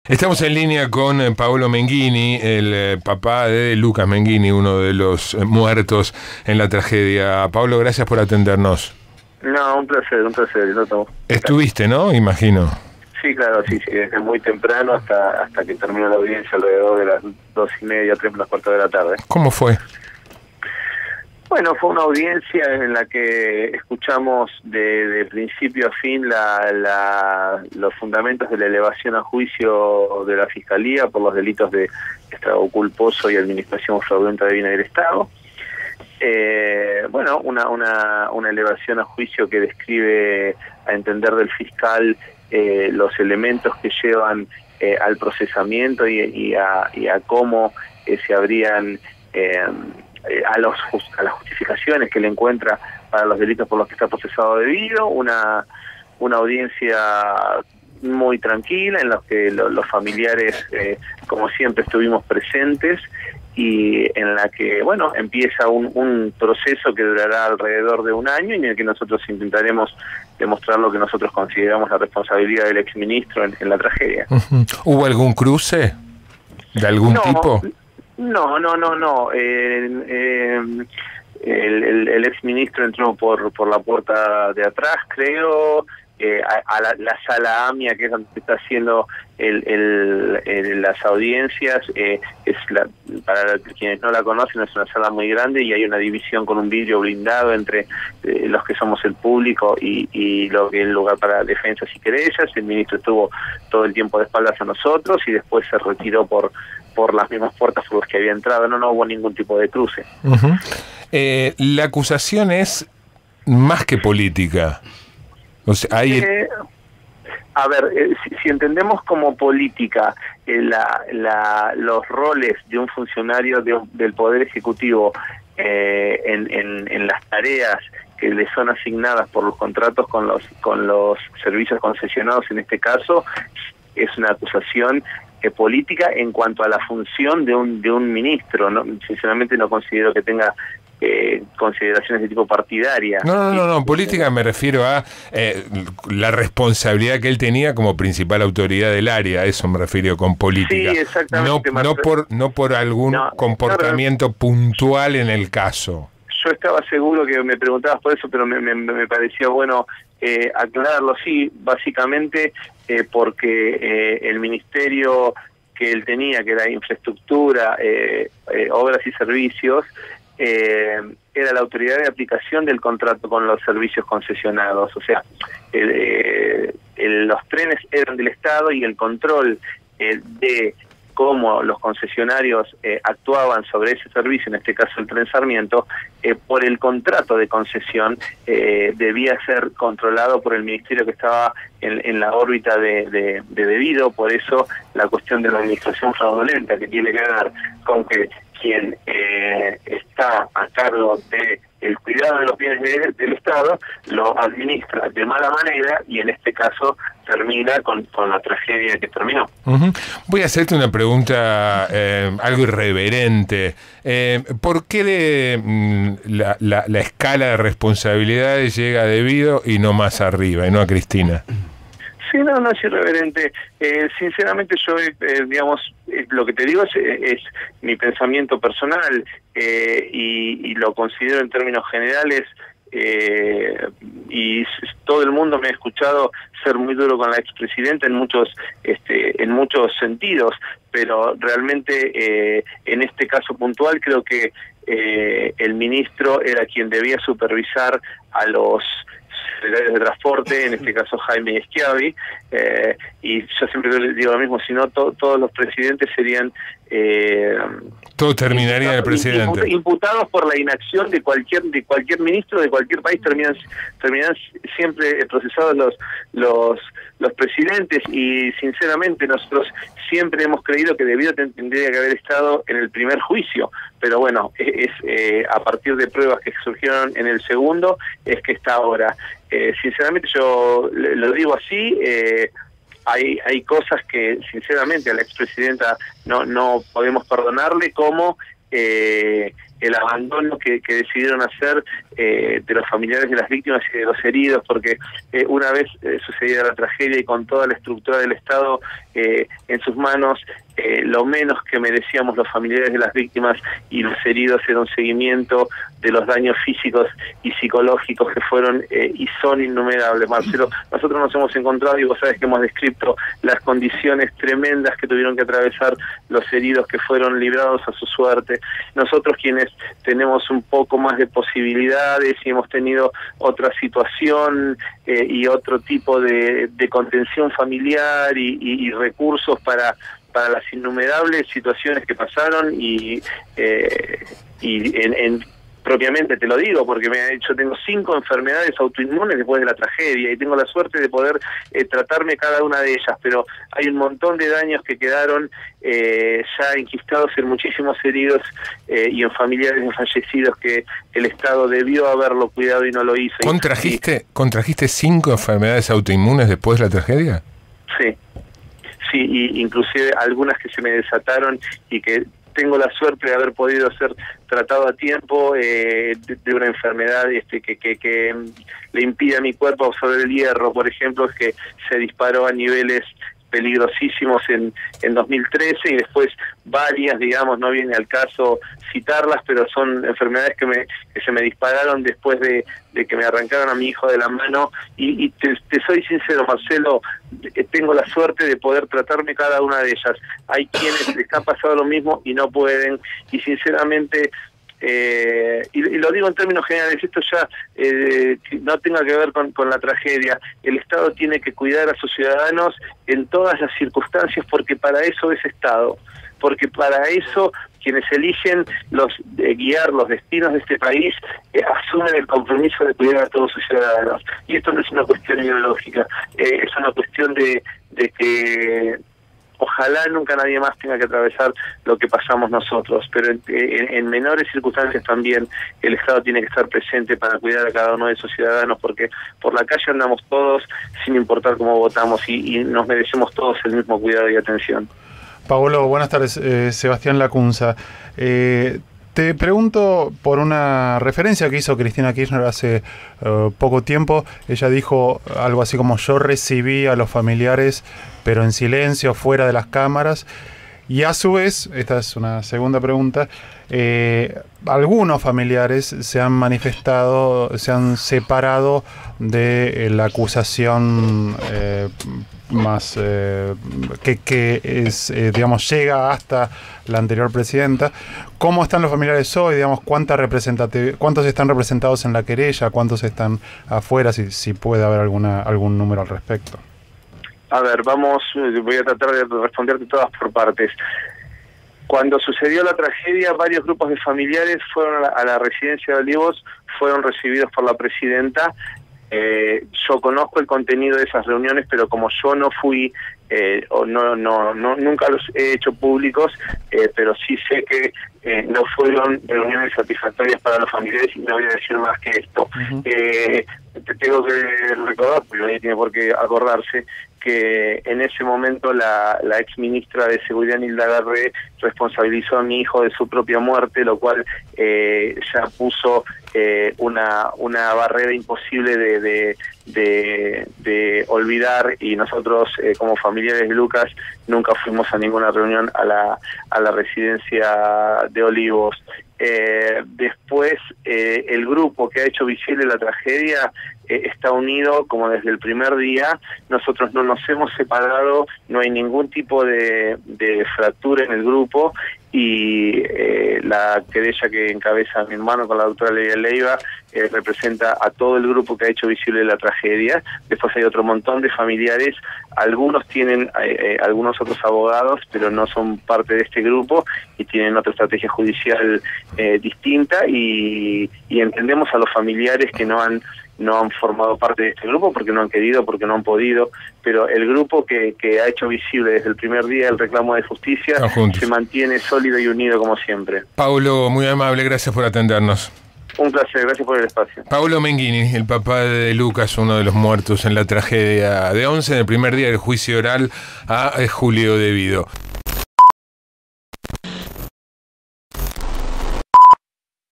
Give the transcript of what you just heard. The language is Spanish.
Estamos en línea con Paolo Menghini, el papá de Lucas Menghini, uno de los muertos en la tragedia. Paolo, gracias por atendernos. No, un placer, Loto. Estuviste, ¿no? Imagino. Sí, claro, sí, desde muy temprano hasta que terminó la audiencia alrededor de las 2:30, 3:45 de la tarde. ¿Cómo fue? Bueno, fue una audiencia en la que escuchamos de principio a fin los fundamentos de la elevación a juicio de la Fiscalía por los delitos de estrago culposo y administración fraudulenta de bienes del Estado. Bueno, una elevación a juicio que describe, a entender del fiscal, los elementos que llevan al procesamiento y a cómo se habrían a las justificaciones que le encuentra para los delitos por los que está procesado debido. Una audiencia muy tranquila en la que los familiares, como siempre, estuvimos presentes, y en la que, bueno, empieza un proceso que durará alrededor de un año y en el que nosotros intentaremos demostrar lo que nosotros consideramos la responsabilidad del exministro en la tragedia. ¿Hubo algún cruce de algún tipo? No. El exministro entró por la puerta de atrás, creo, a la sala AMIA, que es donde está haciendo las audiencias. Para quienes no la conocen, es una sala muy grande y hay una división con un vidrio blindado entre los que somos el público y lo que es el lugar para defensas y querellas. El ministro estuvo todo el tiempo de espaldas a nosotros y después se retiró por las mismas puertas por las que había entrado. No hubo ningún tipo de cruce. La acusación es más que política. O sea, a ver, si entendemos como política los roles de un funcionario del Poder Ejecutivo en las tareas que le son asignadas por los contratos con los servicios concesionados, en este caso, es una acusación política en cuanto a la función de un ministro. ¿No? Sinceramente no considero que tenga consideraciones de tipo partidaria. No, política me refiero a la responsabilidad que él tenía como principal autoridad del área. A eso me refiero con política. Sí, exactamente. No por algún comportamiento puntual en el caso. Yo estaba seguro que me preguntabas por eso, pero me parecía bueno aclararlo. Sí, básicamente porque el ministerio que él tenía, que era infraestructura, obras y servicios, era la autoridad de aplicación del contrato con los servicios concesionados. O sea, los trenes eran del Estado y el control de cómo los concesionarios actuaban sobre ese servicio, en este caso el Tren Sarmiento, por el contrato de concesión, debía ser controlado por el ministerio que estaba en la órbita de debido. Por eso la cuestión de la administración fraudulenta, que tiene que ver con que quien está a cargo de el cuidado de los bienes del Estado lo administra de mala manera, y en este caso termina con la tragedia que terminó. Voy a hacerte una pregunta algo irreverente. ¿Por qué la escala de responsabilidades llega a debido y no más arriba, y no a Cristina? Sí, no es irreverente. Sinceramente yo, digamos, lo que te digo es mi pensamiento personal, y lo considero en términos generales, y todo el mundo me ha escuchado ser muy duro con la expresidenta en muchos sentidos, pero realmente en este caso puntual creo que el ministro era quien debía supervisar a los secretarios de transporte, en este caso Jaime Schiavi, y yo siempre les digo lo mismo: si no, todos los presidentes serían todo terminaría en el presidente. Imputados por la inacción de cualquier ministro de cualquier país. Terminan siempre procesados los presidentes, y sinceramente nosotros siempre hemos creído que debido tendría que haber estado en el primer juicio, pero bueno, es a partir de pruebas que surgieron en el segundo es que está ahora. Sinceramente yo lo digo así. Hay cosas que sinceramente a la expresidenta no podemos perdonarle, como el abandono que decidieron hacer de los familiares de las víctimas y de los heridos, porque una vez sucedida la tragedia y con toda la estructura del Estado en sus manos, lo menos que merecíamos los familiares de las víctimas y los heridos era un seguimiento de los daños físicos y psicológicos que fueron y son innumerables. Marcelo, nosotros nos hemos encontrado, y vos sabés que hemos descrito las condiciones tremendas que tuvieron que atravesar los heridos que fueron librados a su suerte. Nosotros, quienes tenemos un poco más de posibilidades y hemos tenido otra situación y otro tipo de contención familiar y recursos para las innumerables situaciones que pasaron y propiamente te lo digo porque yo tengo 5 enfermedades autoinmunes después de la tragedia y tengo la suerte de poder tratarme cada una de ellas, pero hay un montón de daños que quedaron ya enquistados en muchísimos heridos y en familiares de fallecidos que el Estado debió haberlo cuidado y no lo hizo. ¿Contrajiste 5 enfermedades autoinmunes después de la tragedia? Sí. Sí, y inclusive algunas que se me desataron y que tengo la suerte de haber podido ser tratado a tiempo de una enfermedad que le impide a mi cuerpo absorber el hierro, por ejemplo, es que se disparó a niveles peligrosísimos en 2013 y después varias, digamos, no viene al caso citarlas, pero son enfermedades que se me dispararon después de que me arrancaron a mi hijo de la mano y te soy sincero, Marcelo, tengo la suerte de poder tratarme cada una de ellas. Hay quienes les ha pasado lo mismo y no pueden, y sinceramente y lo digo en términos generales, esto ya no tenga que ver con la tragedia. El Estado tiene que cuidar a sus ciudadanos en todas las circunstancias porque para eso es Estado, porque para eso quienes eligen guiar los destinos de este país asumen el compromiso de cuidar a todos sus ciudadanos. Y esto no es una cuestión ideológica, es una cuestión de que ojalá nunca nadie más tenga que atravesar lo que pasamos nosotros, pero en menores circunstancias también el Estado tiene que estar presente para cuidar a cada uno de esos ciudadanos, porque por la calle andamos todos sin importar cómo votamos y nos merecemos todos el mismo cuidado y atención. Paolo, buenas tardes. Sebastián Lacunza. Te pregunto por una referencia que hizo Cristina Kirchner hace poco tiempo. Ella dijo algo así como: yo recibí a los familiares, pero en silencio, fuera de las cámaras. Y a su vez, esta es una segunda pregunta, algunos familiares se han manifestado, se han separado de la acusación más que es, digamos, llega hasta la anterior presidenta. ¿Cómo están los familiares hoy? Digamos, ¿cuántos están representados en la querella? ¿Cuántos están afuera? Si puede haber algún número al respecto. A ver, voy a tratar de responderte todas por partes. Cuando sucedió la tragedia, varios grupos de familiares fueron a la residencia de Olivos, fueron recibidos por la presidenta. Yo conozco el contenido de esas reuniones, pero como yo no fui, nunca los he hecho públicos, pero sí sé que no fueron reuniones satisfactorias para los familiares y no voy a decir más que esto. Te tengo que recordar, porque nadie tiene por qué acordarse, que en ese momento la ex ministra de Seguridad, Nilda Garré, responsabilizó a mi hijo de su propia muerte, lo cual ya puso una barrera imposible de olvidar, y nosotros como familiares de Lucas nunca fuimos a ninguna reunión a la residencia de Olivos. Después el grupo que ha hecho visible la tragedia está unido como desde el primer día. Nosotros no nos hemos separado, no hay ningún tipo de fractura en el grupo, y la querella que encabeza mi hermano con la doctora Leia Leiva representa a todo el grupo que ha hecho visible la tragedia. Después hay otro montón de familiares, algunos tienen algunos otros abogados, pero no son parte de este grupo y tienen otra estrategia judicial distinta, y entendemos a los familiares que no han formado parte de este grupo porque no han querido, porque no han podido, pero el grupo que ha hecho visible desde el primer día el reclamo de justicia se mantiene sólido y unido como siempre. Paolo, muy amable, gracias por atendernos. Un placer, gracias por el espacio. Paolo Menghini, el papá de Lucas, uno de los muertos en la tragedia de Once, en el primer día del juicio oral a Julio Devido.